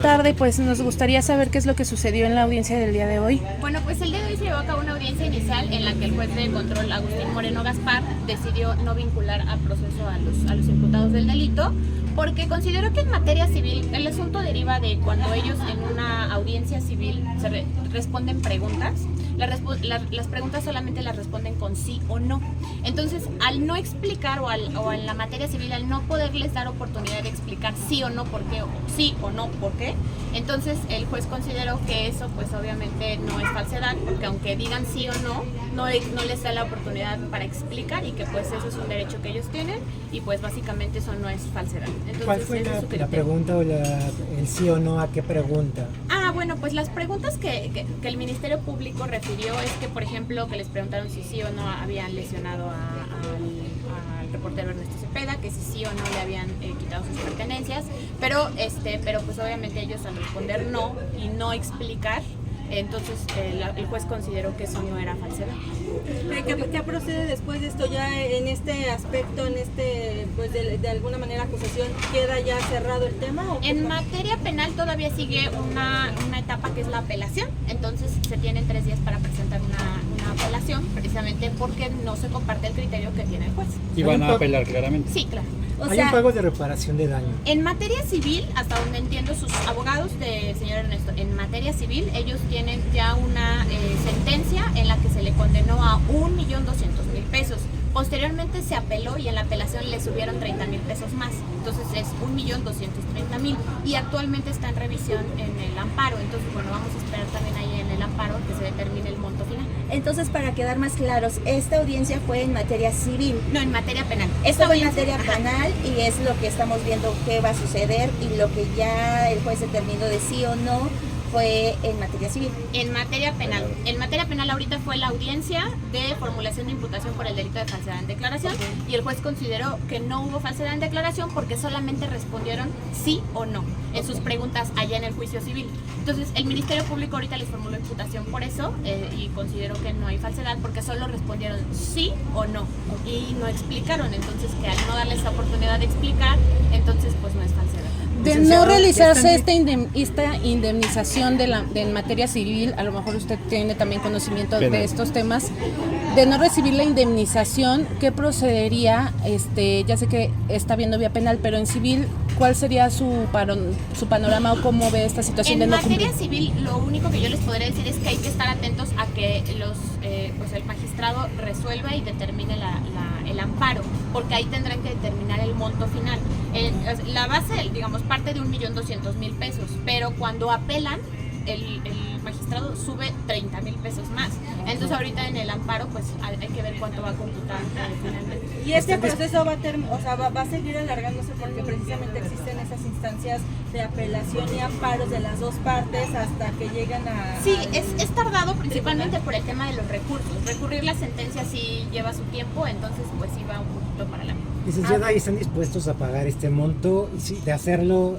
Tarde, pues nos gustaría saber qué es lo que sucedió en la audiencia del día de hoy. Bueno, pues el día de hoy se llevó a cabo una audiencia inicial en la que el juez de control, Agustín Moreno Gaspar, decidió no vincular a proceso a los imputados del delito, porque consideró que en materia civil el asunto deriva de cuando ellos en una audiencia civil responden preguntas. Las preguntas solamente las responden con sí o no. Entonces, al no explicar o en la materia civil, al no poderles dar oportunidad de explicar sí o no por qué, o sí o no por qué, entonces el juez consideró que eso pues obviamente no es falsedad, porque aunque digan sí o no, no les da la oportunidad para explicar y que pues eso es un derecho que ellos tienen y pues básicamente eso no es falsedad. Entonces, ¿cuál fue la pregunta o el sí o no a qué pregunta? Bueno, pues las preguntas que el Ministerio Público refirió es que, por ejemplo, que les preguntaron si sí o no habían lesionado al reportero Ernesto Cepeda, que si sí o no le habían quitado sus pertenencias, pero pues obviamente ellos al responder no y no explicar, entonces el juez consideró que eso no era falsedad. ¿Qué procede después de esto? Ya en este aspecto, pues de alguna manera acusación, ¿queda ya cerrado el tema? En materia penal todavía sigue una etapa que es la apelación, entonces se tienen 3 días para presentar una apelación, precisamente porque no se comparte el criterio que tiene el juez. ¿Y van a apelar claramente? Sí, claro. Hay un pago de reparación de daño. En materia civil, hasta donde entiendo sus abogados de señor Ernesto, en materia civil ellos tienen ya una sentencia en la que se le condenó a 1.200.000 pesos. Posteriormente se apeló y en la apelación le subieron 30.000 pesos más. Entonces es 1.230.000 y actualmente está en revisión en el amparo. Entonces, bueno, vamos a esperar también ahí en el amparo que se determine el monto final. Entonces, para quedar más claros, esta audiencia fue en materia civil. No, en materia penal. Esta fue en materia penal y es lo que estamos viendo que va a suceder y lo que ya el juez determinó de sí o no fue en materia civil. En materia penal. En materia penal ahorita fue la audiencia de formulación de imputación por el delito de falsedad en declaración y el juez consideró que no hubo falsedad en declaración porque solamente respondieron sí o no en sus preguntas allá en el juicio civil. Entonces el Ministerio Público ahorita les formuló imputación por eso y consideró que no hay falsedad porque solo respondieron sí o no y no explicaron. Entonces que al no darles la oportunidad de explicar, entonces pues no es falsedad. De no realizarse esta indemnización en materia civil, a lo mejor usted tiene también conocimiento de estos temas, de no recibir la indemnización, ¿qué procedería? Ya sé que está viendo vía penal, pero en civil, ¿cuál sería su panorama o cómo ve esta situación de no cumplir? En materia civil, lo único que yo les podría decir es que hay que estar atentos a que pues el magistrado resuelva y determine el amparo, porque ahí tendrán que determinar el monto final. La base, digamos, parte de 1.200.000 pesos, pero cuando apelan, el magistrado sube 30.000 pesos más. Entonces ahorita en el amparo pues hay que ver cuánto va a computar finalmente. Y este proceso va a seguir alargándose porque precisamente existen esas instancias de apelación y amparos de las dos partes hasta que llegan a... Sí, es tardado principalmente por el tema de los recursos. Recurrir la sentencia sí lleva su tiempo, entonces pues sí va un poquito para la... Licenciada, ¿y están dispuestos a pagar este monto? Y de hacerlo,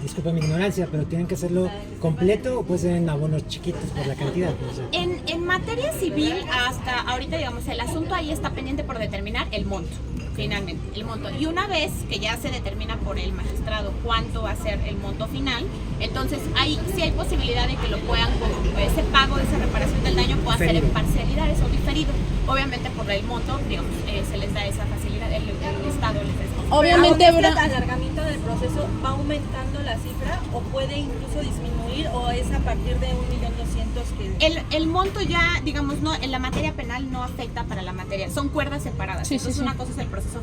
disculpa mi ignorancia, pero ¿tienen que hacerlo completo o puede ser en abonos chiquitos por la cantidad? En materia civil, hasta ahorita, digamos, el asunto ahí está pendiente por determinar el monto, finalmente, el monto. Y una vez que ya se determina por el magistrado cuánto va a ser el monto final, entonces sí hay posibilidad de que lo puedan, ese pago, esa reparación del daño pueda ser en parcialidades o diferido. Obviamente por el monto, digamos, se les da esa facilidad, el Estado les da. Obviamente ¿El alargamiento del proceso va aumentando la cifra o puede incluso disminuir o es a partir de 1.200.000 que... El monto ya, digamos, no, en la materia penal no afecta para la materia, son cuerdas separadas. Entonces una cosa es el proceso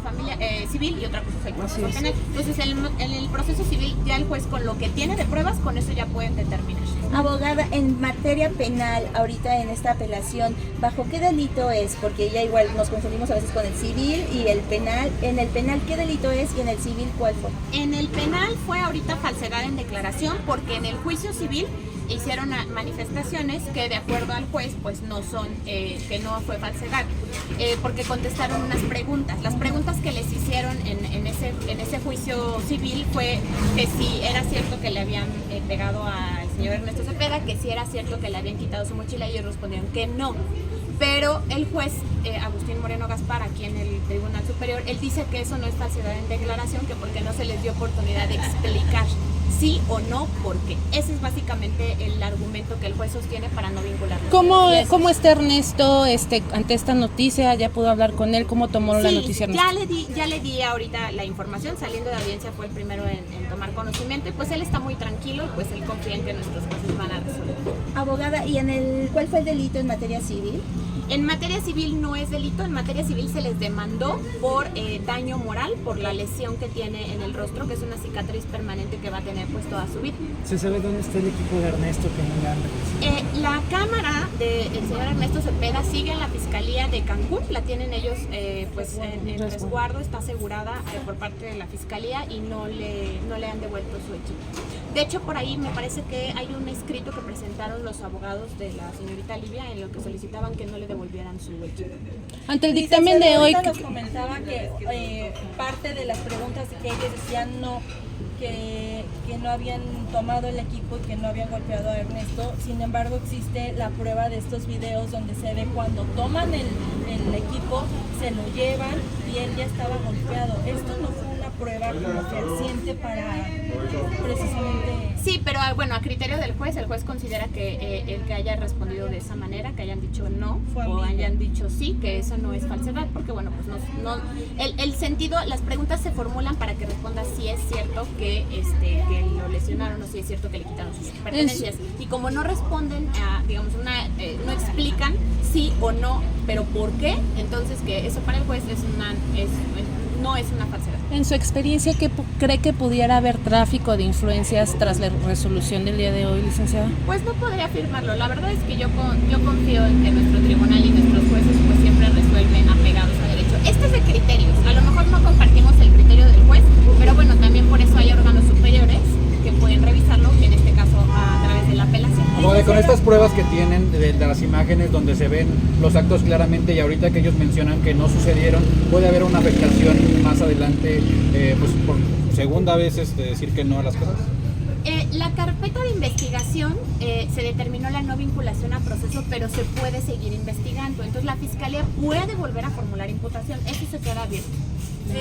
civil y otra cosa es el proceso penal. Entonces en el proceso civil ya el juez con lo que tiene de pruebas, con eso ya pueden determinar. Abogada, en materia penal, ahorita en esta apelación, ¿bajo qué delito es? Porque ya igual nos confundimos a veces con el civil y el penal. En el penal, ¿qué delito es? Y en el civil, ¿cuál fue? En el penal fue ahorita falsedad en declaración porque en el juicio civil hicieron manifestaciones que de acuerdo al juez pues no son, que no fue falsedad, porque contestaron unas preguntas. Las preguntas que les hicieron en ese juicio civil fue que si era cierto que le habían pegado al señor Ernesto Cepeda, que si era cierto que le habían quitado su mochila y ellos respondieron que no. Pero el juez Agustín Moreno Gaspar, aquí en el Tribunal Superior, él dice que eso no es falsedad en declaración, que porque no se les dio oportunidad de explicar sí o no, ¿por qué? Ese es básicamente el argumento que el juez sostiene para no vincularlo. ¿Cómo está Ernesto ante esta noticia? ¿Ya pudo hablar con él? ¿Cómo tomó la noticia Ernesto? Ya le di ahorita la información, saliendo de audiencia fue el primero en tomar conocimiento y pues él está muy tranquilo y pues él confía en que nuestros jueces van a resolver. Abogada, ¿y cuál fue el delito en materia civil? En materia civil no es delito, en materia civil se les demandó por daño moral, por la lesión que tiene en el rostro, que es una cicatriz permanente que va a tener pues toda su vida. ¿Se sabe dónde está el equipo de Ernesto que no le han reconocido? La cámara del señor Ernesto Cepeda sigue en la Fiscalía de Cancún, la tienen ellos pues en resguardo, está asegurada por parte de la Fiscalía y no le han devuelto su equipo. De hecho, por ahí me parece que hay un escrito que presentaron los abogados de la señorita Livia en lo que solicitaban que no le devolvieran su equipo. Ante el dictamen de hoy... Nos comentaba que parte de las preguntas de que ellos decían que no habían tomado el equipo y que no habían golpeado a Ernesto. Sin embargo, existe la prueba de estos videos donde se ve cuando toman el equipo, se lo llevan y él ya estaba golpeado. Esto no fue una prueba como fehaciente para precisamente... Sí, pero bueno, a criterio del juez, el juez considera que el que haya respondido de esa manera, que hayan dicho no o hayan dicho sí, que eso no es falsedad, porque bueno, pues el sentido, las preguntas se formulan para que responda si es cierto que lo lesionaron o si es cierto que le quitaron sus pertenencias. Y como no responden a, digamos, no explican sí o no, pero por qué, entonces que eso para el juez no es una falsedad. En su experiencia, ¿qué cree que pudiera haber tráfico de influencias tras la resolución del día de hoy, licenciada? Pues no podría afirmarlo. La verdad es que yo confío en que nuestro tribunal y nuestros jueces pues siempre resuelven apegados a derecho. Este es de criterios. A lo mejor no compartimos el criterio del juez, pero bueno, también por eso hay órganos superiores que pueden revisarlo, en este caso a través de la apelación. Bueno, con estas pruebas que tienen de las imágenes donde se ven los actos claramente y ahorita que ellos mencionan que no sucedieron, puede haber una afectación más adelante, pues por segunda vez decir que no a las cosas. La carpeta de investigación se determinó la no vinculación a proceso, pero se puede seguir investigando. Entonces la Fiscalía puede volver a formular imputación. Eso se queda abierto.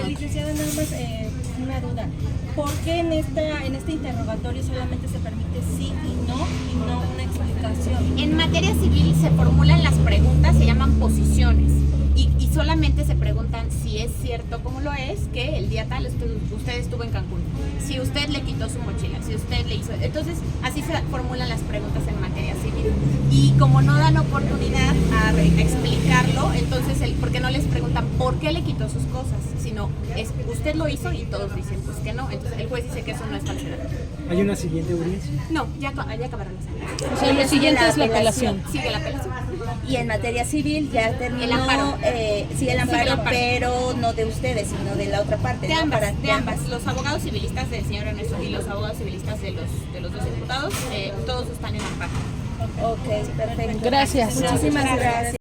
Licenciada, nada más una duda. ¿Por qué en este interrogatorio solamente se permite sí y no una explicación? En materia civil se formulan las preguntas, se llaman posiciones. Y solamente se preguntan si es cierto, como lo es, que el día tal usted estuvo en Cancún, si usted le quitó su mochila, si usted le hizo... Entonces, así se formulan las preguntas en materia civil. Y como no dan oportunidad a explicarlo, entonces, porque no les preguntan por qué le quitó sus cosas, sino usted lo hizo y todos dicen pues que no. Entonces, el juez dice que eso no es falsedad. ¿Hay una siguiente audiencia? No, ya acabaron las audiencias. O sea, lo siguiente es la apelación. Sigue la apelación. Y en materia civil ya terminó El amparo. Sí, el amparo, pero no de ustedes, sino de la otra parte. De ¿no? ambas, de ambas. Los abogados civilistas del señor Ernesto y los abogados civilistas de los dos imputados, todos están en amparo. Ok, perfecto. Gracias. Muchísimas gracias.